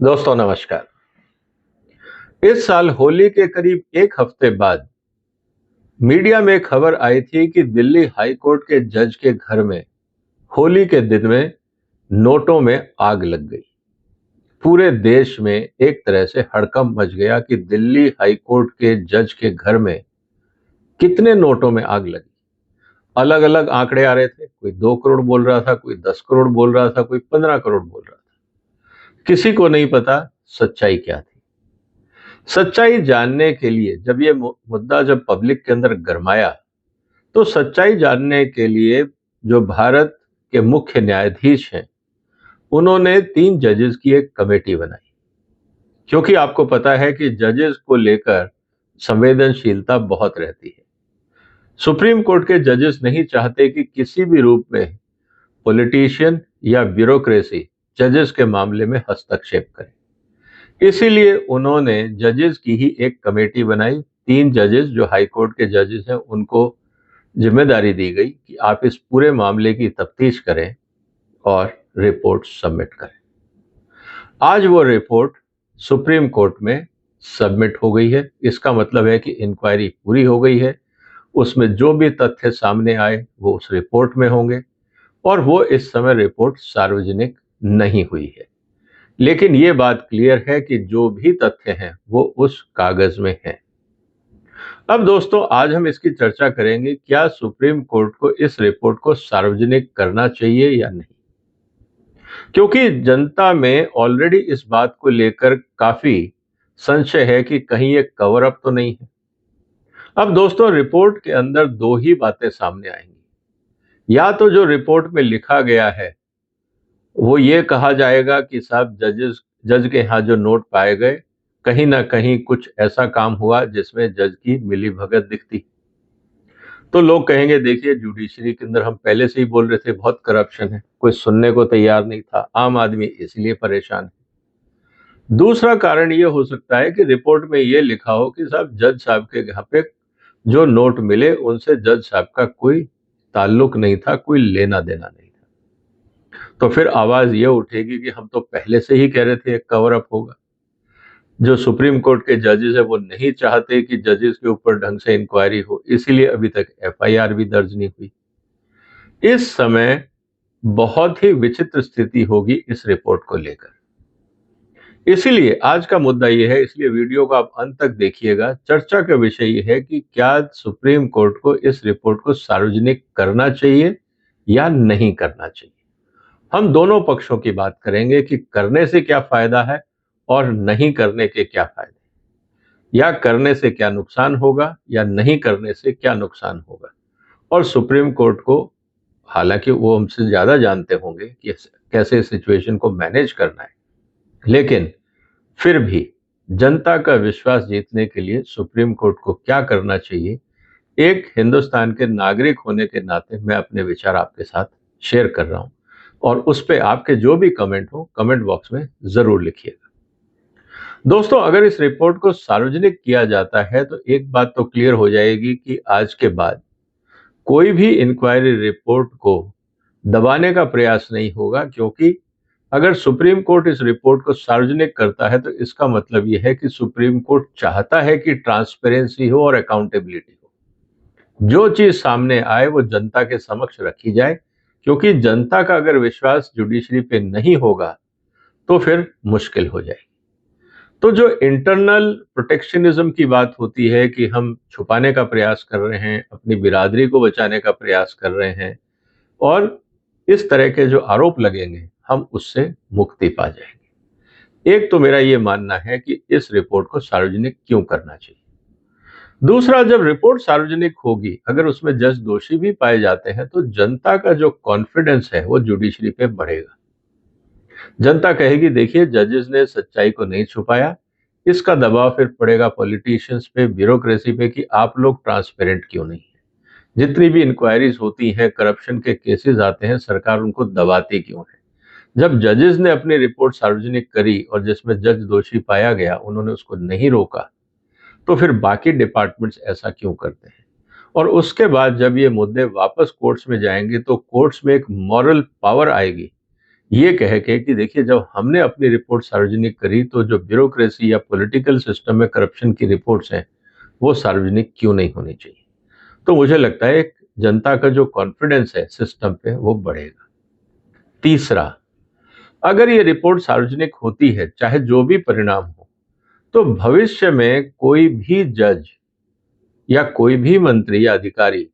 दोस्तों नमस्कार। इस साल होली के करीब एक हफ्ते बाद मीडिया में खबर आई थी कि दिल्ली हाई कोर्ट के जज के घर में होली के दिन में नोटों में आग लग गई। पूरे देश में एक तरह से हड़कंप मच गया कि दिल्ली हाई कोर्ट के जज के घर में कितने नोटों में आग लगी। अलग अलग आंकड़े आ रहे थे, कोई 2 करोड़ बोल रहा था, कोई 10 करोड़ बोल रहा था, कोई 15 करोड़ बोल रहा था। किसी को नहीं पता सच्चाई क्या थी। सच्चाई जानने के लिए जब ये मुद्दा जब पब्लिक के अंदर गरमाया, तो सच्चाई जानने के लिए जो भारत के मुख्य न्यायाधीश हैं, उन्होंने 3 जजेस की एक कमेटी बनाई। क्योंकि आपको पता है कि जजेस को लेकर संवेदनशीलता बहुत रहती है। सुप्रीम कोर्ट के जजेस नहीं चाहते कि किसी भी रूप में पॉलिटिशियन या ब्यूरोक्रेसी जजेस के मामले में हस्तक्षेप करे। इसीलिए उन्होंने जजेस की ही एक कमेटी बनाई। 3 जजेस जो हाई कोर्ट के जजेस हैं, उनको जिम्मेदारी दी गई कि आप इस पूरे मामले की तफ्तीश करें और रिपोर्ट सबमिट करें। आज वो रिपोर्ट सुप्रीम कोर्ट में सबमिट हो गई है। इसका मतलब है कि इंक्वायरी पूरी हो गई है। उसमें जो भी तथ्य सामने आए वो उस रिपोर्ट में होंगे और वो इस समय रिपोर्ट सार्वजनिक नहीं हुई है। लेकिन ये बात क्लियर है कि जो भी तथ्य हैं वो उस कागज में हैं। अब दोस्तों, आज हम इसकी चर्चा करेंगे, क्या सुप्रीम कोर्ट को इस रिपोर्ट को सार्वजनिक करना चाहिए या नहीं। क्योंकि जनता में ऑलरेडी इस बात को लेकर काफी संशय है कि कहीं ये कवर अप तो नहीं है। अब दोस्तों, रिपोर्ट के अंदर दो ही बातें सामने आएंगी। या तो जो रिपोर्ट में लिखा गया है वो ये कहा जाएगा कि साहब जज के यहाँ जो नोट पाए गए, कहीं ना कहीं कुछ ऐसा काम हुआ जिसमें जज की मिलीभगत दिखती। तो लोग कहेंगे देखिए, जुडिशरी के अंदर हम पहले से ही बोल रहे थे बहुत करप्शन है, कोई सुनने को तैयार नहीं था, आम आदमी इसलिए परेशान है। दूसरा कारण ये हो सकता है कि रिपोर्ट में ये लिखा हो कि साहब जज साहब के यहाँ पे जो नोट मिले उनसे जज साहब का कोई ताल्लुक नहीं था, कोई लेना देना नहीं था। तो फिर आवाज ये उठेगी कि हम तो पहले से ही कह रहे थे कवर अप होगा। जो सुप्रीम कोर्ट के जजेस है वो नहीं चाहते कि जजेस के ऊपर ढंग से इंक्वायरी हो, इसीलिए अभी तक एफआईआर भी दर्ज नहीं हुई। इस समय बहुत ही विचित्र स्थिति होगी इस रिपोर्ट को लेकर। इसीलिए आज का मुद्दा यह है, इसलिए वीडियो को आप अंत तक देखिएगा। चर्चा का विषय यह है कि क्या सुप्रीम कोर्ट को इस रिपोर्ट को सार्वजनिक करना चाहिए या नहीं करना चाहिए। हम दोनों पक्षों की बात करेंगे कि करने से क्या फायदा है और नहीं करने के क्या फायदे, या करने से क्या नुकसान होगा या नहीं करने से क्या नुकसान होगा। और सुप्रीम कोर्ट को, हालांकि वो हमसे ज्यादा जानते होंगे कि कैसे सिचुएशन को मैनेज करना है, लेकिन फिर भी जनता का विश्वास जीतने के लिए सुप्रीम कोर्ट को क्या करना चाहिए, एक हिंदुस्तान के नागरिक होने के नाते मैं अपने विचार आपके साथ शेयर कर रहा हूं। और उस पे आपके जो भी कमेंट हो, कमेंट बॉक्स में जरूर लिखिएगा। दोस्तों, अगर इस रिपोर्ट को सार्वजनिक किया जाता है तो एक बात तो क्लियर हो जाएगी कि आज के बाद कोई भी इंक्वायरी रिपोर्ट को दबाने का प्रयास नहीं होगा। क्योंकि अगर सुप्रीम कोर्ट इस रिपोर्ट को सार्वजनिक करता है तो इसका मतलब यह है कि सुप्रीम कोर्ट चाहता है कि ट्रांसपेरेंसी हो और अकाउंटेबिलिटी हो। जो चीज सामने आए वो जनता के समक्ष रखी जाए, क्योंकि जनता का अगर विश्वास जुडिशरी पे नहीं होगा तो फिर मुश्किल हो जाएगी। तो जो इंटरनल प्रोटेक्शनिज्म की बात होती है कि हम छुपाने का प्रयास कर रहे हैं, अपनी बिरादरी को बचाने का प्रयास कर रहे हैं, और इस तरह के जो आरोप लगेंगे हम उससे मुक्ति पा जाएंगे। एक तो मेरा ये मानना है कि इस रिपोर्ट को सार्वजनिक क्यों करना चाहिए। दूसरा, जब रिपोर्ट सार्वजनिक होगी, अगर उसमें जज दोषी भी पाए जाते हैं तो जनता का जो कॉन्फिडेंस है वो जुडिशरी पे बढ़ेगा। जनता कहेगी देखिए, जजेस ने सच्चाई को नहीं छुपाया। इसका दबाव फिर पड़ेगा पॉलिटिशियंस पे, ब्यूरोक्रेसी पे कि आप लोग ट्रांसपेरेंट क्यों नहीं है। जितनी भी इंक्वायरीज होती हैं, करप्शन के केसेस आते हैं, सरकार उनको दबाती क्यों है। जब जजेस ने अपनी रिपोर्ट सार्वजनिक करी और जिसमें जज दोषी पाया गया, उन्होंने उसको नहीं रोका, तो फिर बाकी डिपार्टमेंट्स ऐसा क्यों करते हैं। और उसके बाद जब ये मुद्दे वापस कोर्ट्स में जाएंगे तो कोर्ट्स में एक मॉरल पावर आएगी ये कह के कि देखिए जब हमने अपनी रिपोर्ट सार्वजनिक करी तो जो ब्यूरोक्रेसी या पॉलिटिकल सिस्टम में करप्शन की रिपोर्ट्स हैं वो सार्वजनिक क्यों नहीं होनी चाहिए। तो मुझे लगता है एक जनता का जो कॉन्फिडेंस है सिस्टम पे वो बढ़ेगा। तीसरा, अगर ये रिपोर्ट सार्वजनिक होती है चाहे जो भी परिणाम हो, तो भविष्य में कोई भी जज या कोई भी मंत्री या अधिकारी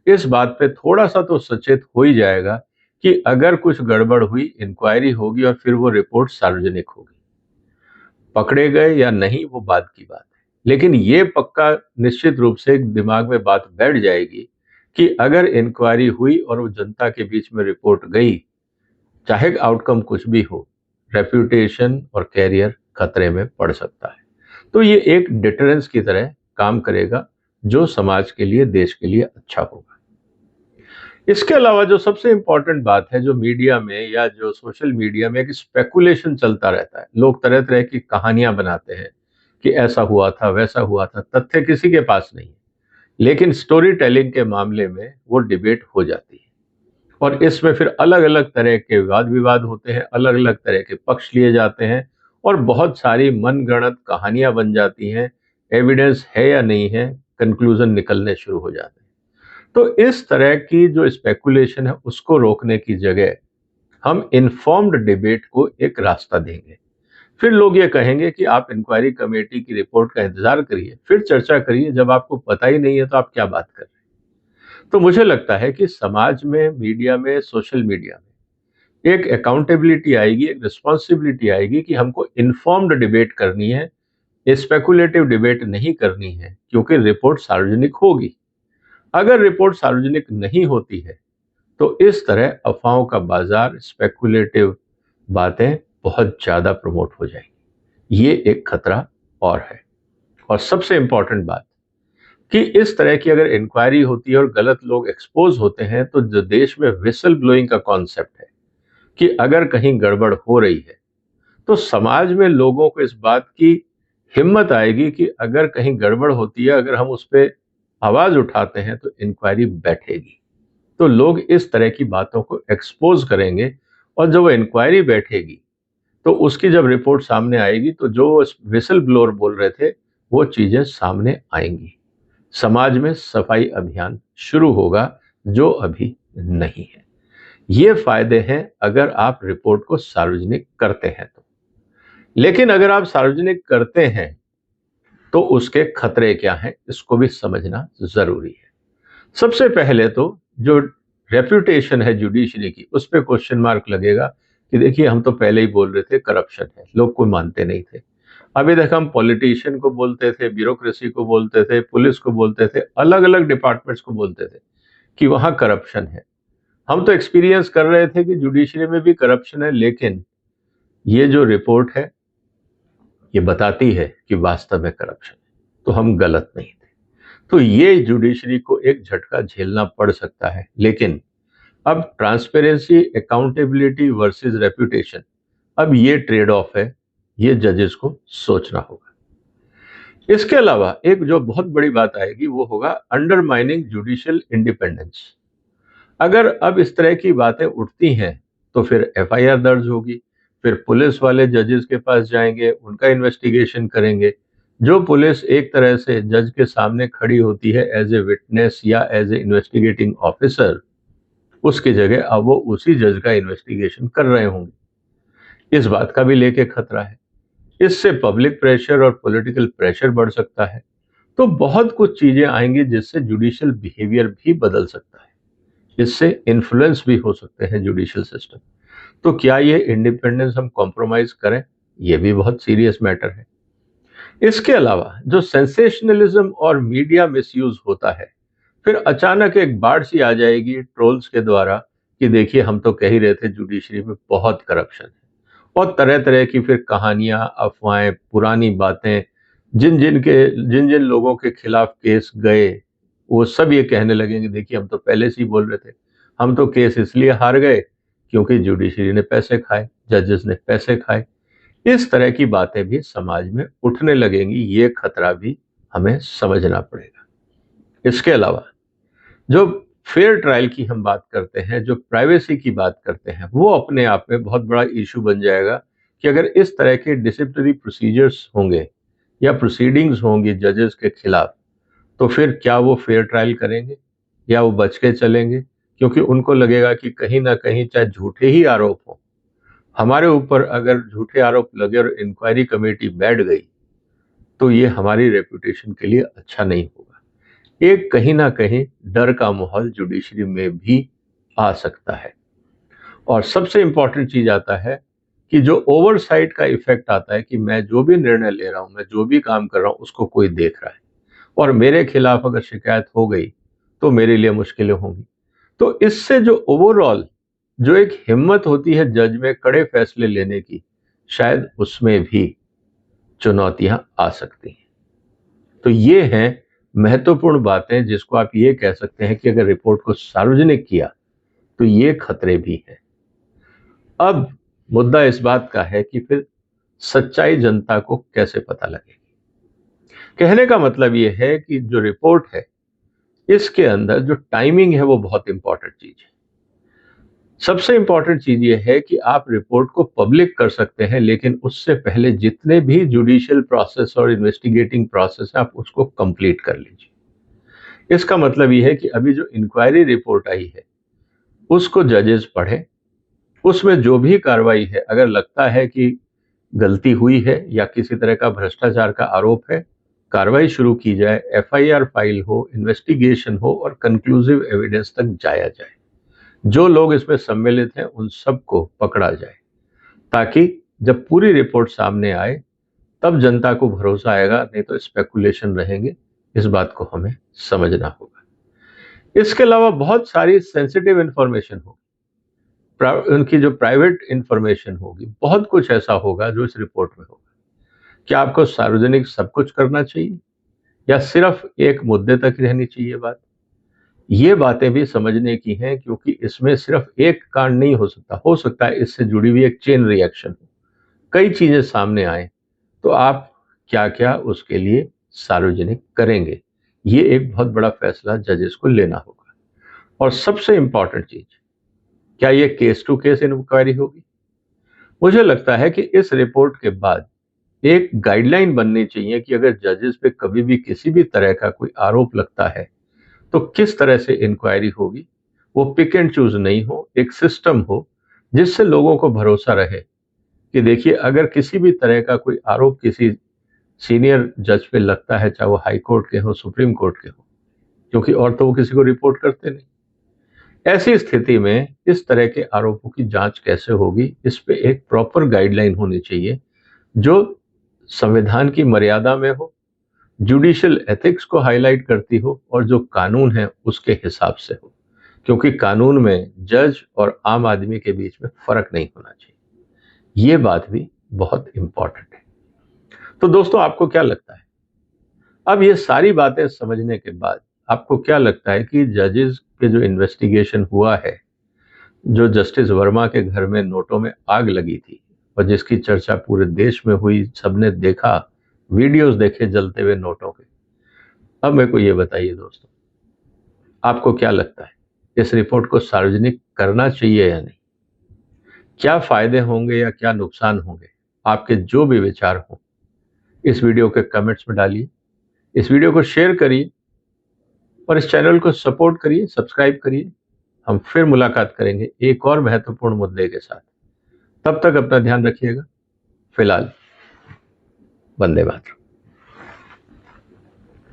इस बात पे थोड़ा सा तो सचेत हो ही जाएगा कि अगर कुछ गड़बड़ हुई, इंक्वायरी होगी और फिर वो रिपोर्ट सार्वजनिक होगी। पकड़े गए या नहीं वो बात की बात है, लेकिन ये पक्का निश्चित रूप से दिमाग में बात बैठ जाएगी कि अगर इंक्वायरी हुई और वो जनता के बीच में रिपोर्ट गई, चाहे आउटकम कुछ भी हो, रेप्यूटेशन और कैरियर खतरे में पड़ सकता है। तो ये एक डिटरेंस की तरह काम करेगा जो समाज के लिए, देश के लिए अच्छा होगा। इसके अलावा जो सबसे इंपॉर्टेंट बात है, जो मीडिया में या जो सोशल मीडिया में एक स्पेकुलेशन चलता रहता है, लोग तरह तरह की कहानियां बनाते हैं कि ऐसा हुआ था, वैसा हुआ था, तथ्य किसी के पास नहीं है, लेकिन स्टोरी टेलिंग के मामले में वो डिबेट हो जाती है और इसमें फिर अलग अलग तरह के वाद विवाद होते हैं, अलग अलग तरह के पक्ष लिए जाते हैं और बहुत सारी मनगढ़ंत कहानियां बन जाती हैं। एविडेंस है या नहीं है, कंक्लूजन निकलने शुरू हो जाते हैं। तो इस तरह की जो स्पेकुलेशन है उसको रोकने की जगह हम इन्फॉर्म्ड डिबेट को एक रास्ता देंगे। फिर लोग ये कहेंगे कि आप इंक्वायरी कमेटी की रिपोर्ट का इंतजार करिए, फिर चर्चा करिए, जब आपको पता ही नहीं है तो आप क्या बात कर रहे हैं। तो मुझे लगता है कि समाज में, मीडिया में, सोशल मीडिया में एक अकाउंटेबिलिटी आएगी, एक रिस्पॉन्सिबिलिटी आएगी कि हमको इन्फॉर्म्ड डिबेट करनी है, स्पेकुलेटिव डिबेट नहीं करनी है, क्योंकि रिपोर्ट सार्वजनिक होगी। अगर रिपोर्ट सार्वजनिक नहीं होती है तो इस तरह अफवाहों का बाजार, स्पेकुलेटिव बातें बहुत ज्यादा प्रमोट हो जाएंगी। ये एक खतरा और है। और सबसे इंपॉर्टेंट बात कि इस तरह की अगर इंक्वायरी होती है और गलत लोग एक्सपोज होते हैं तो जो देश में विसल ब्लोइंग का कॉन्सेप्ट है कि अगर कहीं गड़बड़ हो रही है तो समाज में लोगों को इस बात की हिम्मत आएगी कि अगर कहीं गड़बड़ होती है, अगर हम उस पर आवाज उठाते हैं तो इंक्वायरी बैठेगी। तो लोग इस तरह की बातों को एक्सपोज करेंगे और जब वो इंक्वायरी बैठेगी तो उसकी जब रिपोर्ट सामने आएगी तो जो विसल ब्लोअर बोल रहे थे वो चीजें सामने आएंगी। समाज में सफाई अभियान शुरू होगा जो अभी नहीं है। ये फायदे हैं अगर आप रिपोर्ट को सार्वजनिक करते हैं तो। लेकिन अगर आप सार्वजनिक करते हैं तो उसके खतरे क्या हैं, इसको भी समझना जरूरी है। सबसे पहले तो जो रेप्यूटेशन है जुडिशरी की, उस पर क्वेश्चन मार्क लगेगा कि देखिए हम तो पहले ही बोल रहे थे करप्शन है, लोग कोई मानते नहीं थे। अभी तक हम पॉलिटिशियन को बोलते थे, ब्यूरोक्रेसी को बोलते थे, पुलिस को बोलते थे, अलग अलग डिपार्टमेंट्स को बोलते थे कि वहां करप्शन है। हम तो एक्सपीरियंस कर रहे थे कि जुडिशरी में भी करप्शन है, लेकिन ये जो रिपोर्ट है ये बताती है कि वास्तव में करप्शन है, तो हम गलत नहीं थे। तो ये जुडिशरी को एक झटका झेलना पड़ सकता है। लेकिन अब ट्रांसपेरेंसी, अकाउंटेबिलिटी वर्सेस रेप्यूटेशन, अब ये ट्रेड ऑफ है, ये जजेस को सोचना होगा। इसके अलावा एक जो बहुत बड़ी बात आएगी वो होगा अंडरमाइनिंग जुडिशियल इंडिपेंडेंस। अगर अब इस तरह की बातें उठती हैं तो फिर एफआईआर दर्ज होगी, फिर पुलिस वाले जजेस के पास जाएंगे, उनका इन्वेस्टिगेशन करेंगे। जो पुलिस एक तरह से जज के सामने खड़ी होती है एज ए विटनेस या एज ए इन्वेस्टिगेटिंग ऑफिसर, उसकी जगह अब वो उसी जज का इन्वेस्टिगेशन कर रहे होंगे। इस बात का भी लेके खतरा है। इससे पब्लिक प्रेशर और पॉलिटिकल प्रेशर बढ़ सकता है। तो बहुत कुछ चीजें आएंगी जिससे जुडिशियल बिहेवियर भी बदल सकता है, इससे इन्फ्लुएंस भी हो सकते हैं जुडिशियल सिस्टम। तो क्या ये इंडिपेंडेंस हम कॉम्प्रोमाइज करें? ये भी बहुत सीरियस मैटर है। इसके अलावा जो सेंसेशनलिज्म और मीडिया मिसयूज होता है, फिर अचानक एक बाढ़ सी आ जाएगी ट्रोल्स के द्वारा कि देखिए हम तो कह ही रहे थे जुडिशरी में बहुत करप्शन है, और तरह तरह की फिर कहानियां, अफवाहें, पुरानी बातें, जिन जिन लोगों के खिलाफ केस गए वो सब ये कहने लगेंगे देखिए हम तो पहले से ही बोल रहे थे, हम तो केस इसलिए हार गए क्योंकि जुडिशरी ने पैसे खाए, जजेस ने पैसे खाए। इस तरह की बातें भी समाज में उठने लगेंगी, ये खतरा भी हमें समझना पड़ेगा। इसके अलावा जो फेयर ट्रायल की हम बात करते हैं, जो प्राइवेसी की बात करते हैं, वो अपने आप में बहुत बड़ा इशू बन जाएगा कि अगर इस तरह के डिसिप्लिनरी प्रोसीजर्स होंगे या प्रोसीडिंग्स होंगी जजेस के खिलाफ, तो फिर क्या वो फेयर ट्रायल करेंगे या वो बच के चलेंगे? क्योंकि उनको लगेगा कि कहीं ना कहीं चाहे झूठे ही आरोप हो, हमारे ऊपर अगर झूठे आरोप लगे और इंक्वायरी कमेटी बैठ गई तो ये हमारी रेपुटेशन के लिए अच्छा नहीं होगा। एक कहीं ना कहीं डर का माहौल जुडिशरी में भी आ सकता है। और सबसे इंपॉर्टेंट चीज आता है कि जो ओवरसाइट का इफेक्ट आता है कि मैं जो भी निर्णय ले रहा हूं, मैं जो भी काम कर रहा हूं, उसको कोई देख रहा है और मेरे खिलाफ अगर शिकायत हो गई तो मेरे लिए मुश्किलें होंगी। तो इससे जो ओवरऑल जो एक हिम्मत होती है जज में कड़े फैसले लेने की, शायद उसमें भी चुनौतियां आ सकती हैं। तो ये हैं महत्वपूर्ण बातें जिसको आप ये कह सकते हैं कि अगर रिपोर्ट को सार्वजनिक किया तो ये खतरे भी हैं। अब मुद्दा इस बात का है कि फिर सच्चाई जनता को कैसे पता लगेगी। कहने का मतलब ये है कि जो रिपोर्ट है इसके अंदर जो टाइमिंग है वो बहुत इंपॉर्टेंट चीज है। सबसे इंपॉर्टेंट चीज ये है कि आप रिपोर्ट को पब्लिक कर सकते हैं, लेकिन उससे पहले जितने भी जुडिशियल प्रोसेस और इन्वेस्टिगेटिंग प्रोसेस है आप उसको कंप्लीट कर लीजिए। इसका मतलब ये है कि अभी जो इंक्वायरी रिपोर्ट आई है उसको जजेस पढ़ें, उसमें जो भी कार्रवाई है, अगर लगता है कि गलती हुई है या किसी तरह का भ्रष्टाचार का आरोप है, कार्रवाई शुरू की जाए, एफआईआर फाइल हो, इन्वेस्टिगेशन हो और कंक्लूसिव एविडेंस तक जाया जाए। जो लोग इसमें सम्मिलित हैं उन सबको पकड़ा जाए, ताकि जब पूरी रिपोर्ट सामने आए तब जनता को भरोसा आएगा, नहीं तो स्पेकुलेशन रहेंगे। इस बात को हमें समझना होगा। इसके अलावा बहुत सारी सेंसिटिव इंफॉर्मेशन होगी, उनकी जो प्राइवेट इंफॉर्मेशन होगी, बहुत कुछ ऐसा होगा जो इस रिपोर्ट में होगा। क्या आपको सार्वजनिक सब कुछ करना चाहिए या सिर्फ एक मुद्दे तक रहनी चाहिए बात? ये बातें भी समझने की हैं, क्योंकि इसमें सिर्फ एक कांड नहीं हो सकता है इससे जुड़ी हुई एक चेन रिएक्शन हो, कई चीजें सामने आए, तो आप क्या क्या उसके लिए सार्वजनिक करेंगे, ये एक बहुत बड़ा फैसला जजेस को लेना होगा। और सबसे इंपॉर्टेंट चीज, क्या ये केस टू केस इंक्वायरी होगी? मुझे लगता है कि इस रिपोर्ट के बाद एक गाइडलाइन बननी चाहिए कि अगर जजेस पे कभी भी किसी भी तरह का कोई आरोप लगता है तो किस तरह से इंक्वायरी होगी। वो पिक एंड चूज नहीं हो, एक सिस्टम हो जिससे लोगों को भरोसा रहे कि देखिए अगर किसी भी तरह का कोई आरोप किसी सीनियर जज पे लगता है, चाहे वो हाई कोर्ट के हो, सुप्रीम कोर्ट के हो, क्योंकि और तो वो किसी को रिपोर्ट करते नहीं, ऐसी स्थिति में इस तरह के आरोपों की जांच कैसे होगी, इस पे एक प्रॉपर गाइडलाइन होनी चाहिए जो संविधान की मर्यादा में हो, जुडिशियल एथिक्स को हाईलाइट करती हो और जो कानून है उसके हिसाब से हो, क्योंकि कानून में जज और आम आदमी के बीच में फर्क नहीं होना चाहिए। ये बात भी बहुत इंपॉर्टेंट है। तो दोस्तों, आपको क्या लगता है, अब ये सारी बातें समझने के बाद आपको क्या लगता है कि जजेस के जो इन्वेस्टिगेशन हुआ है, जो जस्टिस वर्मा के घर में नोटों में आग लगी थी और जिसकी चर्चा पूरे देश में हुई, सबने देखा, वीडियोस देखे जलते हुए नोटों के, अब मेरे को ये बताइए दोस्तों, आपको क्या लगता है इस रिपोर्ट को सार्वजनिक करना चाहिए या नहीं? क्या फायदे होंगे या क्या नुकसान होंगे? आपके जो भी विचार हों इस वीडियो के कमेंट्स में डालिए, इस वीडियो को शेयर करिए और इस चैनल को सपोर्ट करिए, सब्सक्राइब करिए। हम फिर मुलाकात करेंगे एक और महत्वपूर्ण मुद्दे के साथ। तब तक अपना ध्यान रखिएगा। फिलहाल वंदे मातरम।